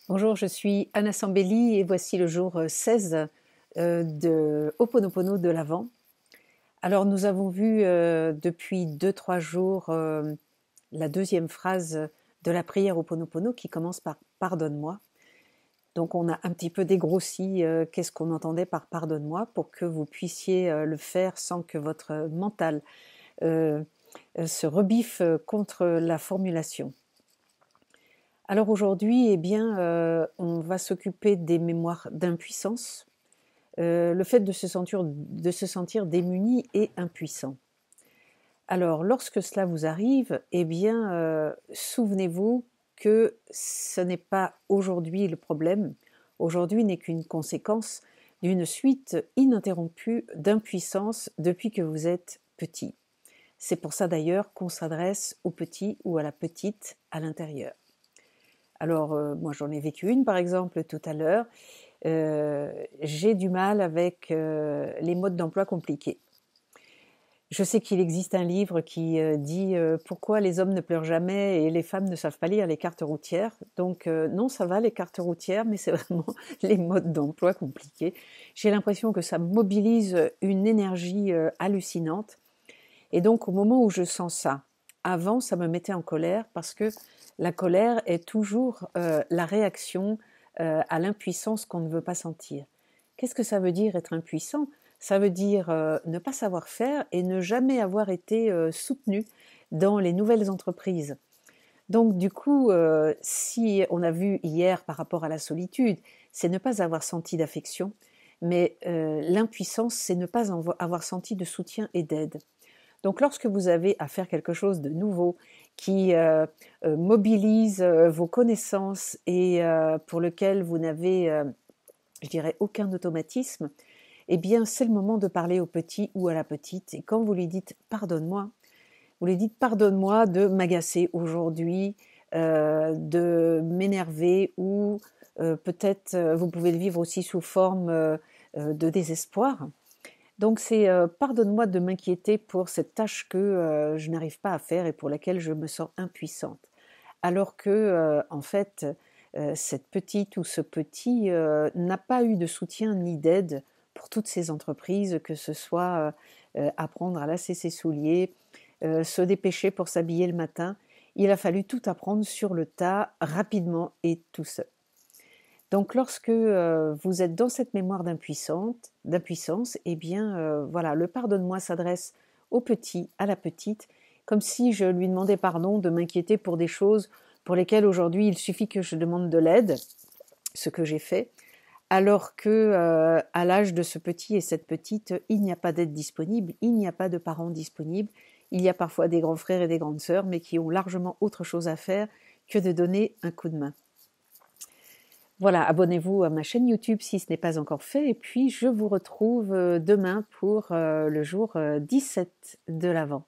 Bonjour, je suis Anna Sambelli et voici le jour 16 de Ho'oponopono de l'Avent. Alors nous avons vu depuis 2-3 jours la deuxième phrase de la prière Ho'oponopono qui commence par pardonne-moi. Donc on a un petit peu dégrossi qu'est-ce qu'on entendait par pardonne-moi pour que vous puissiez le faire sans que votre mental euh, se rebiffe contre la formulation. Alors aujourd'hui, eh bien, on va s'occuper des mémoires d'impuissance, le fait de se sentir démuni et impuissant. Alors, lorsque cela vous arrive, eh bien, souvenez-vous que ce n'est pas aujourd'hui le problème. Aujourd'hui n'est qu'une conséquence d'une suite ininterrompue d'impuissance depuis que vous êtes petit. C'est pour ça d'ailleurs qu'on s'adresse au petit ou à la petite à l'intérieur. Alors, moi j'en ai vécu une par exemple tout à l'heure. J'ai du mal avec les modes d'emploi compliqués. Je sais qu'il existe un livre qui dit pourquoi les hommes ne pleurent jamais et les femmes ne savent pas lire les cartes routières. Donc non, ça va les cartes routières, mais c'est vraiment les modes d'emploi compliqués. J'ai l'impression que ça mobilise une énergie hallucinante. Et donc au moment où je sens ça, avant ça me mettait en colère parce que la colère est toujours la réaction à l'impuissance qu'on ne veut pas sentir. Qu'est-ce que ça veut dire être impuissant? Ça veut dire ne pas savoir faire et ne jamais avoir été soutenu dans les nouvelles entreprises. Donc du coup, si on a vu hier par rapport à la solitude, c'est ne pas avoir senti d'affection, mais l'impuissance, c'est ne pas avoir senti de soutien et d'aide. Donc lorsque vous avez à faire quelque chose de nouveau qui mobilise vos connaissances et pour lequel vous n'avez, je dirais, aucun automatisme, eh bien c'est le moment de parler au petit ou à la petite. Et quand vous lui dites pardonne-moi, vous lui dites pardonne-moi de m'agacer aujourd'hui, de m'énerver ou peut-être vous pouvez le vivre aussi sous forme de désespoir. Donc c'est pardonne-moi de m'inquiéter pour cette tâche que je n'arrive pas à faire et pour laquelle je me sens impuissante. Alors que en fait, cette petite ou ce petit n'a pas eu de soutien ni d'aide pour toutes ces entreprises, que ce soit apprendre à lasser ses souliers, se dépêcher pour s'habiller le matin. Il a fallu tout apprendre sur le tas, rapidement et tout seul. Donc lorsque vous êtes dans cette mémoire d'impuissance, eh bien voilà, le pardonne-moi s'adresse au petit, à la petite, comme si je lui demandais pardon de m'inquiéter pour des choses pour lesquelles aujourd'hui il suffit que je demande de l'aide, ce que j'ai fait, alors que à l'âge de ce petit et cette petite, il n'y a pas d'aide disponible, il n'y a pas de parents disponibles, il y a parfois des grands frères et des grandes sœurs, mais qui ont largement autre chose à faire que de donner un coup de main. Voilà, abonnez-vous à ma chaîne YouTube si ce n'est pas encore fait et puis je vous retrouve demain pour le jour 17 de l'Avent.